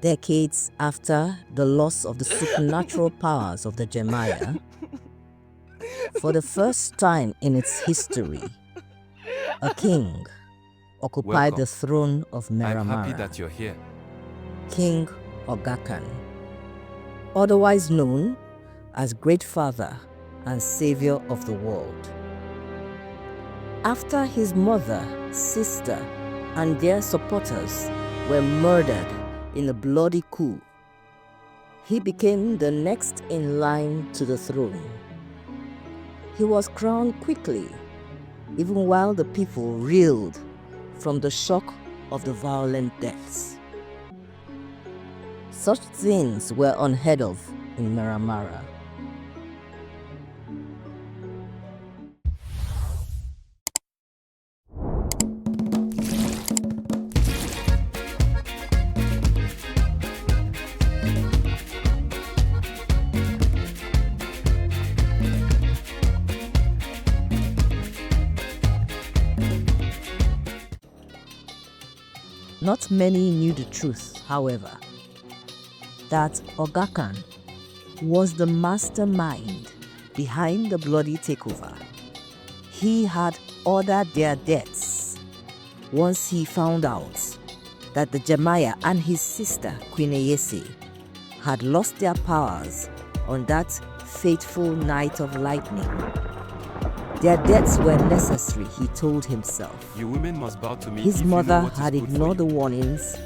Decades after the loss of the supernatural powers of the Jemaya, for the first time in its history, a king occupied Welcome. the throne of I'm Meramara. happy that you're here. King Ogakan, otherwise known as Great Father and Savior of the world. After his mother, sister, and their supporters were murdered in a bloody coup, he became the next in line to the throne. He was crowned quickly, even while the people reeled from the shock of the violent deaths. Such things were unheard of in Meramara. Not many knew the truth, however, that Ogakan was the mastermind behind the bloody takeover. He had ordered their deaths once he found out that the Jemaya and his sister Queen Eyese had lost their powers on that fateful night of lightning. Their deaths were necessary, he told himself. You women must bow to me. His if you mother know what is had good for ignored the you. warnings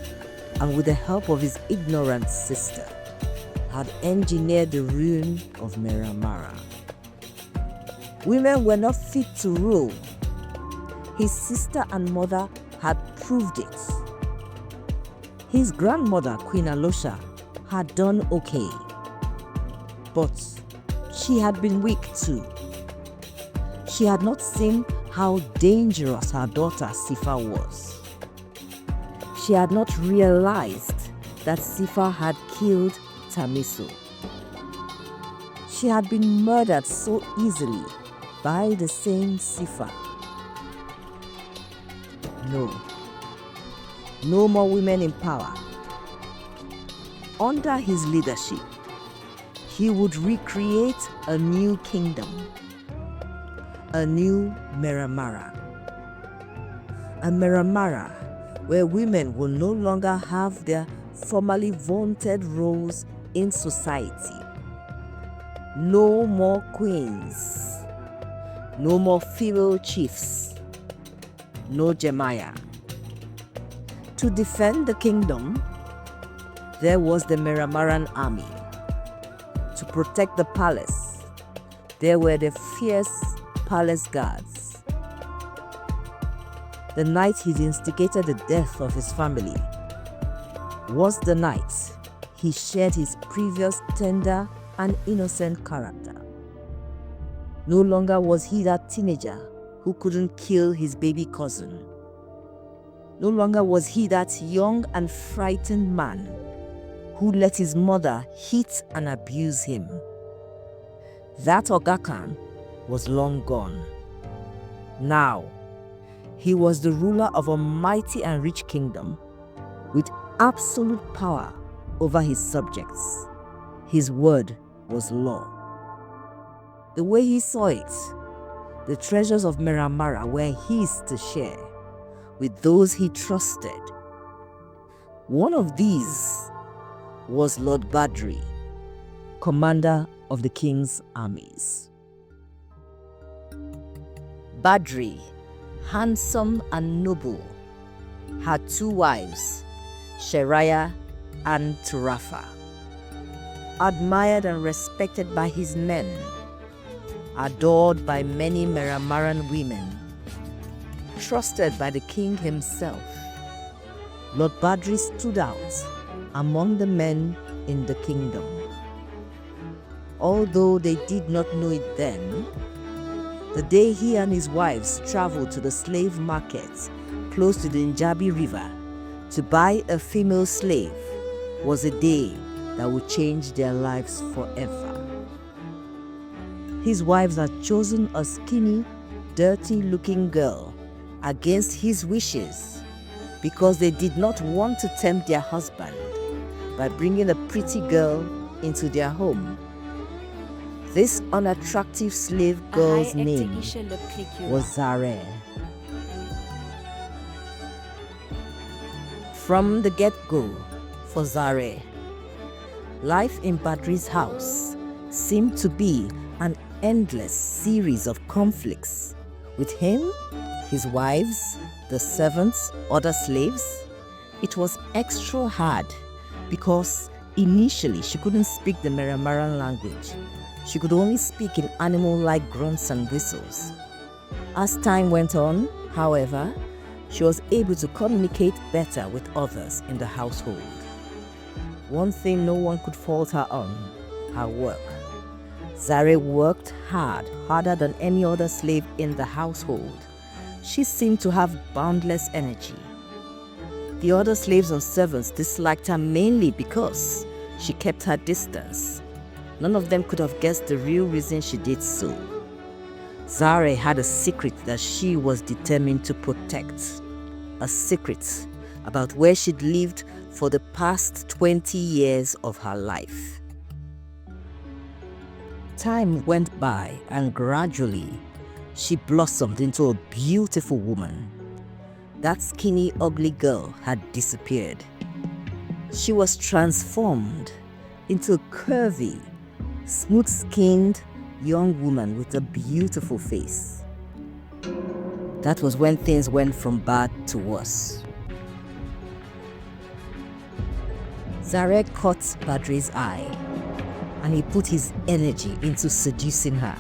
and with the help of his ignorant sister had engineered the ruin of Meramara. Women were not fit to rule. His sister and mother had proved it. His grandmother, Queen Alosha, had done okay, but she had been weak too. She had not seen how dangerous her daughter Sifa was. She had not realized that Sifa had killed Tamiso. She had been murdered so easily by the same Sifa. No more women in power. Under his leadership, he would recreate a new kingdom, a new Meramara. A Meramara where women will no longer have their formerly vaunted roles in society. No more queens. No more female chiefs. No Jemaya. To defend the kingdom, there was the Meramaran army. To protect the palace, there were the fierce palace guards. The night he instigated the death of his family was the night he shared his previous tender and innocent character. No longer was he that teenager who couldn't kill his baby cousin. No longer was he that young and frightened man who let his mother hit and abuse him. That Ogakan was long gone. Now, he was the ruler of a mighty and rich kingdom with absolute power over his subjects. His word was law. The way he saw it, the treasures of Meramara were his to share with those he trusted. One of these was Lord Badri, commander of the king's armies. Badri, handsome and noble, had two wives, Sheraya and Turafa. Admired and respected by his men, adored by many Meramaran women, trusted by the king himself, Lord Badri stood out among the men in the kingdom. Although they did not know it then, the day he and his wives traveled to the slave market close to the Njabi River to buy a female slave was a day that would change their lives forever. His wives had chosen a skinny, dirty-looking girl against his wishes because they did not want to tempt their husband by bringing a pretty girl into their home. This unattractive slave girl's name was Zare. From the get-go, for Zare, life in Badri's house seemed to be an endless series of conflicts with him, his wives, the servants, other slaves. It was extra hard because initially she couldn't speak the Meramaran language. She could only speak in animal-like grunts and whistles. As time went on, however, she was able to communicate better with others in the household. One thing no one could fault her on, her work. Zare worked hard, harder than any other slave in the household. She seemed to have boundless energy. The other slaves and servants disliked her mainly because she kept her distance. None of them could have guessed the real reason she did so. Zare had a secret that she was determined to protect. A secret about where she'd lived for the past 20 years of her life. Time went by and gradually she blossomed into a beautiful woman. That skinny, ugly girl had disappeared. She was transformed into a curvy, smooth-skinned young woman with a beautiful face. That was when things went from bad to worse. Zare caught Badri's eye, and he put his energy into seducing her,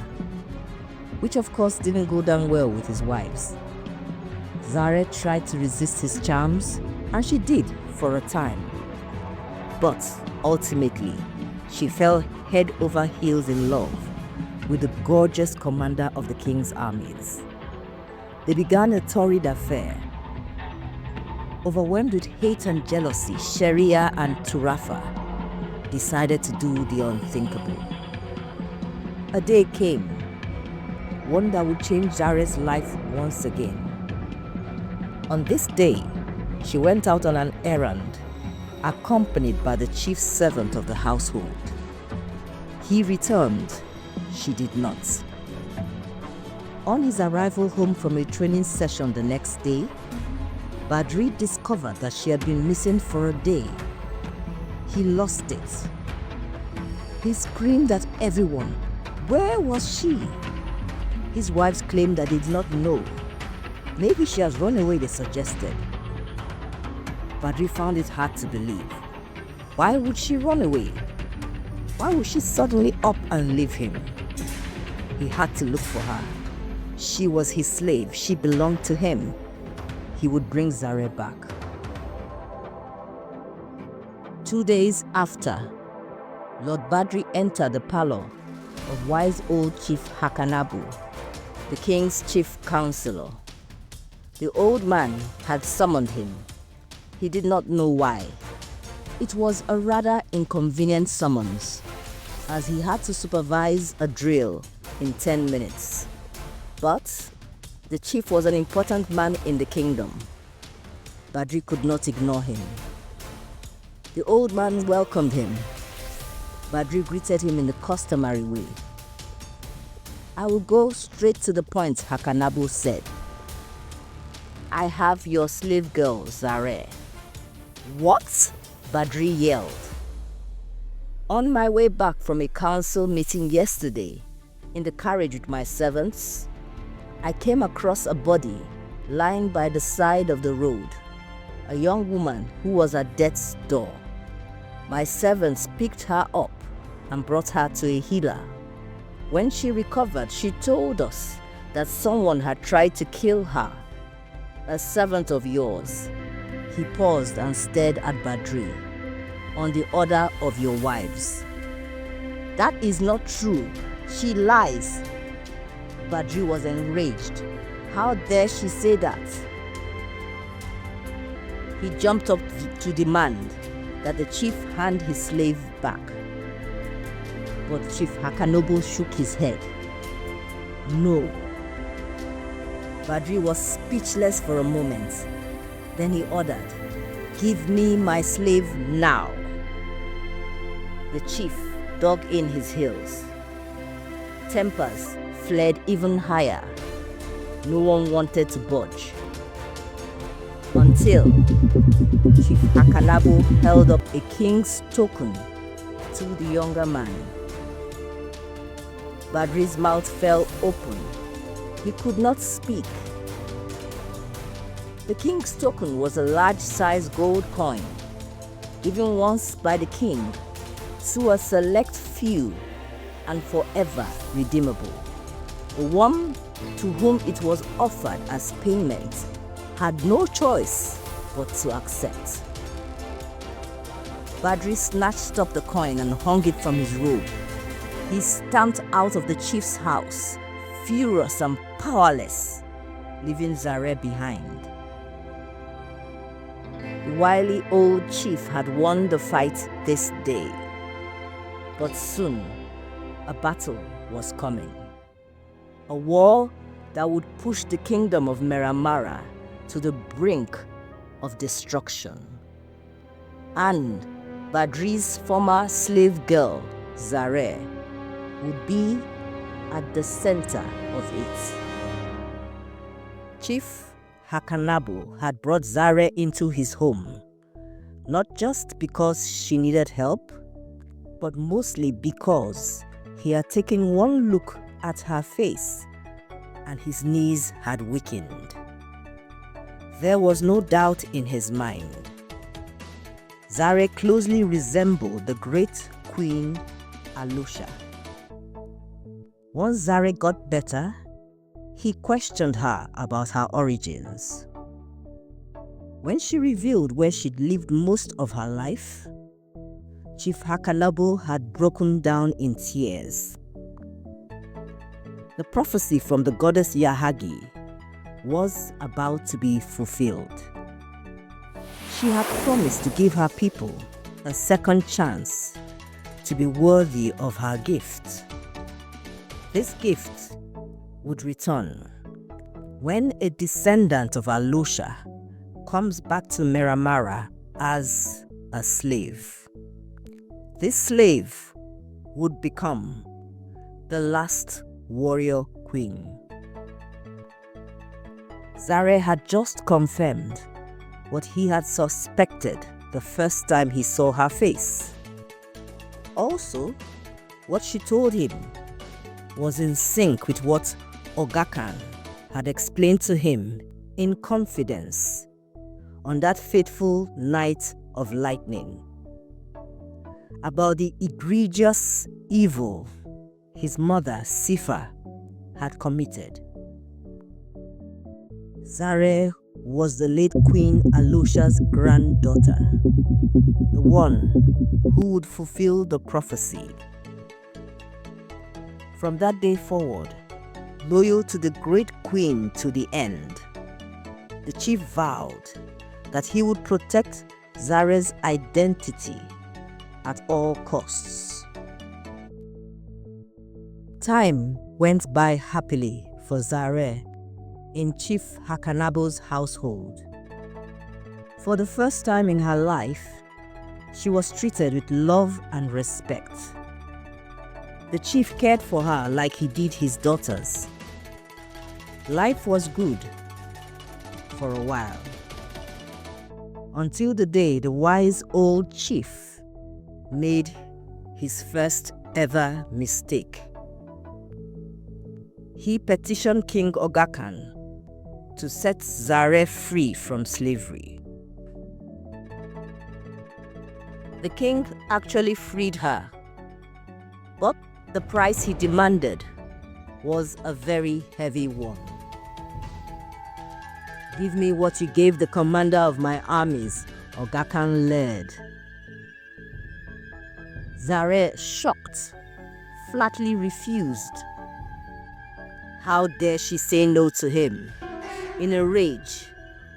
which of course didn't go down well with his wives. Zare tried to resist his charms, and she did for a time. But ultimately, she fell head over heels in love with the gorgeous commander of the king's armies. They began a torrid affair. Overwhelmed with hate and jealousy, Sharia and Turafa decided to do the unthinkable. A day came, one that would change Zare's life once again. On this day, she went out on an errand, accompanied by the chief servant of the household. He returned, she did not. On his arrival home from a training session the next day, Badri discovered that she had been missing for a day. He lost it. He screamed at everyone. Where was she? His wives claimed that they did not know. Maybe she has run away, they suggested. Badri found it hard to believe. Why would she run away? Why would she suddenly up and leave him? He had to look for her. She was his slave. She belonged to him. He would bring Zare back. 2 days after, Lord Badri entered the parlor of wise old Chief Hakanabu, the king's chief counselor. The old man had summoned him. He did not know why. It was a rather inconvenient summons, as he had to supervise a drill in 10 minutes. But the chief was an important man in the kingdom. Badri could not ignore him. The old man welcomed him. Badri greeted him in the customary way. "I will go straight to the point," Hakanabu said. "I have your slave girl, Zare." "What?" Badri yelled. "On my way back from a council meeting yesterday, in the carriage with my servants, I came across a body lying by the side of the road, a young woman who was at death's door. My servants picked her up and brought her to a healer. When she recovered, she told us that someone had tried to kill her. A servant of yours." He paused and stared at Badri. "On the order of your wives." "That is not true. She lies." Badri was enraged. How dare she say that? He jumped up to demand that the chief hand his slave back. But Chief Hakanobu shook his head. No. Badri was speechless for a moment. Then he ordered, "Give me my slave now." The chief dug in his heels. Tempers fled even higher. No one wanted to budge. Until Chief Hakanabo held up a king's token to the younger man. Badri's mouth fell open. He could not speak. The king's token was a large-sized gold coin, given once by the king to a select few and forever redeemable. The one to whom it was offered as payment had no choice but to accept. Badri snatched up the coin and hung it from his robe. He stamped out of the chief's house, furious and powerless, leaving Zare behind. The wily old chief had won the fight this day, but soon a battle was coming. A war that would push the kingdom of Meramara to the brink of destruction. And Badri's former slave girl, Zare, would be at the center of it. Chief Hakanabo had brought Zare into his home, not just because she needed help, but mostly because he had taken one look at her face and his knees had weakened. There was no doubt in his mind. Zare closely resembled the great Queen Alusha. Once Zare got better, he questioned her about her origins. When she revealed where she'd lived most of her life, Chief Hakanabo had broken down in tears. The prophecy from the goddess Yahagi was about to be fulfilled. She had promised to give her people a second chance to be worthy of her gift. This gift would return when a descendant of Alusha comes back to Meramara as a slave. This slave would become the last warrior queen. Zare had just confirmed what he had suspected the first time he saw her face. Also, what she told him was in sync with what Ogakan had explained to him in confidence on that fateful night of lightning, about the egregious evil his mother, Sifa, had committed. Zare was the late Queen Alusha's granddaughter, the one who would fulfill the prophecy. From that day forward, loyal to the great queen to the end, the chief vowed that he would protect Zare's identity at all costs. Time went by happily for Zare in Chief Hakanabo's household. For the first time in her life, she was treated with love and respect. The chief cared for her like he did his daughters. Life was good for a while, until the day the wise old chief made his first ever mistake. He petitioned King Ogakan to set Zare free from slavery. The king actually freed her, but the price he demanded was a very heavy one. "Give me what you gave the commander of my armies," Ogakan led. Zare, shocked, flatly refused. How dare she say no to him? In a rage,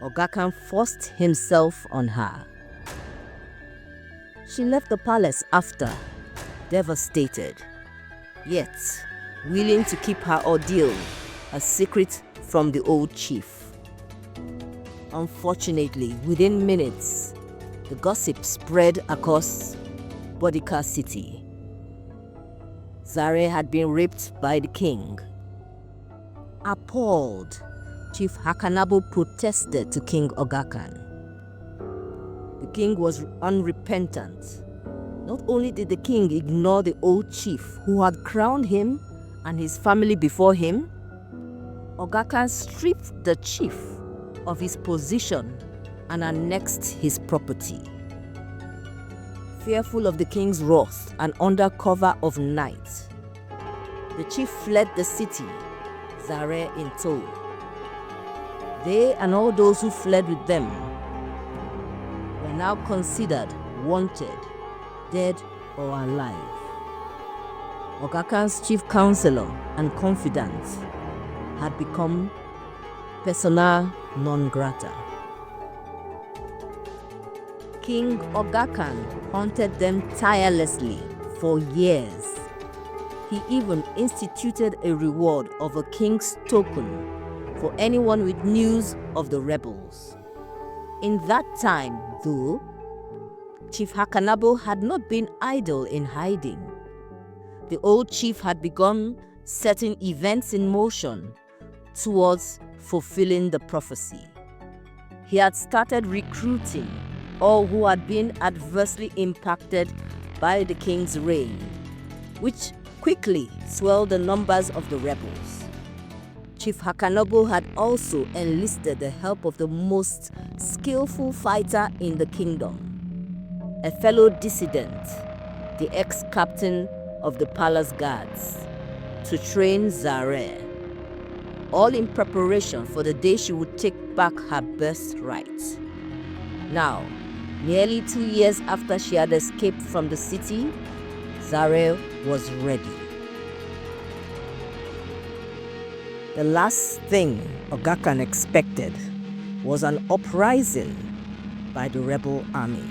Ogakan forced himself on her. She left the palace after, devastated, yet willing to keep her ordeal a secret from the old chief. Unfortunately, within minutes, the gossip spread across Boudica city. Zare had been raped by the king. Appalled, Chief Hakanabo protested to King Ogakan. The king was unrepentant. Not only did the king ignore the old chief who had crowned him and his family before him, Ogakan stripped the chief of his position and annexed his property. Fearful of the king's wrath and under cover of night, the chief fled the city, Zare in tow. They and all those who fled with them were now considered wanted, dead or alive. Ogakan's chief counselor and confidant had become persona non grata. King Ogakan hunted them tirelessly for years. He even instituted a reward of a king's token for anyone with news of the rebels. In that time, though, Chief Hakanabo had not been idle in hiding. The old chief had begun setting events in motion towards fulfilling the prophecy. He had started recruiting all who had been adversely impacted by the king's reign, which quickly swelled the numbers of the rebels. Chief Hakanabo had also enlisted the help of the most skillful fighter in the kingdom, a fellow dissident, the ex-captain of the palace guards, to train Zare, all in preparation for the day she would take back her birthright. Now, nearly 2 years after she had escaped from the city, Zare was ready. The last thing Ogakan expected was an uprising by the rebel army.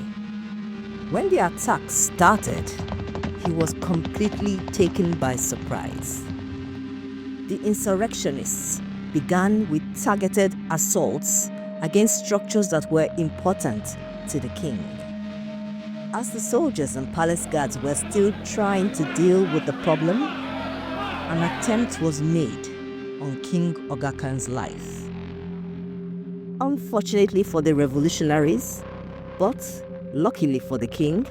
When the attack started, he was completely taken by surprise. The insurrectionists began with targeted assaults against structures that were important to the king. As the soldiers and palace guards were still trying to deal with the problem, an attempt was made on King Ogakan's life. Unfortunately for the revolutionaries, but luckily for the king,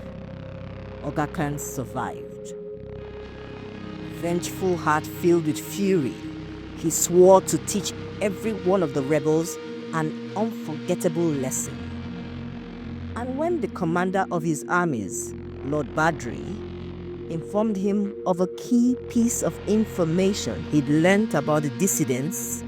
Ogakan survived. Vengeful heart filled with fury, he swore to teach every one of the rebels an unforgettable lesson. And when the commander of his armies, Lord Badri, informed him of a key piece of information he'd learnt about the dissidents,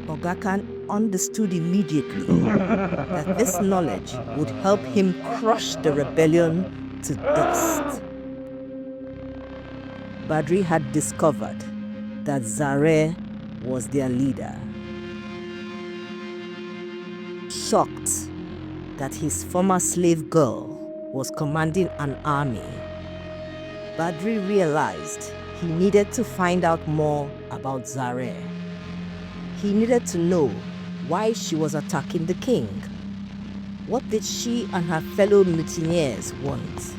Ogakan understood immediately that this knowledge would help him crush the rebellion to dust. Badri had discovered that Zare was their leader. Shocked that his former slave girl was commanding an army, Badri realized he needed to find out more about Zare. He needed to know why she was attacking the king. What did she and her fellow mutineers want?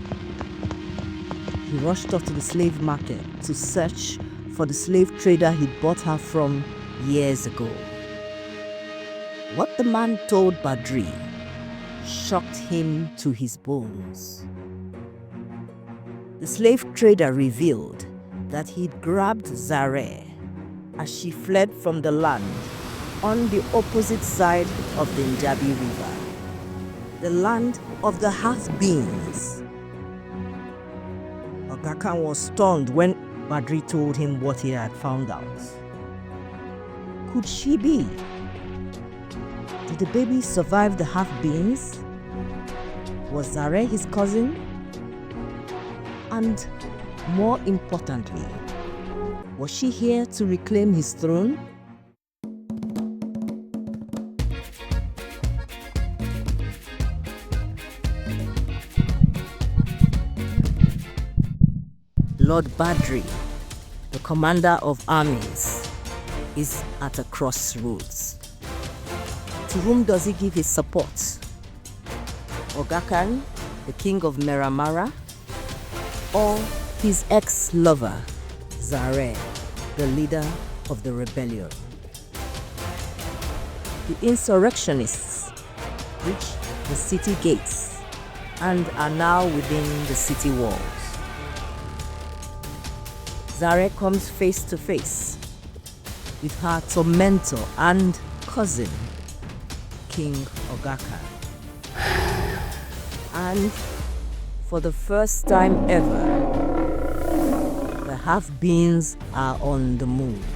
He rushed off to the slave market to search for the slave trader he'd bought her from years ago. What the man told Badri shocked him to his bones. The slave trader revealed that he'd grabbed Zare as she fled from the land on the opposite side of the Njabi River, the land of the Half-Beings. Ogakan was stunned when Badri told him what he had found out. Could she be? Did the baby survive the Half-Beings? Was Zare his cousin? And more importantly, was she here to reclaim his throne? Lord Badri, the commander of armies, is at a crossroads. To whom does he give his support? Ogakan, the king of Meramara, or his ex-lover, Zare, the leader of the rebellion. The insurrectionists reach the city gates and are now within the city walls. Zare comes face to face with her tormentor and cousin, King Ogaka. And for the first time ever, the half-beings are on the move.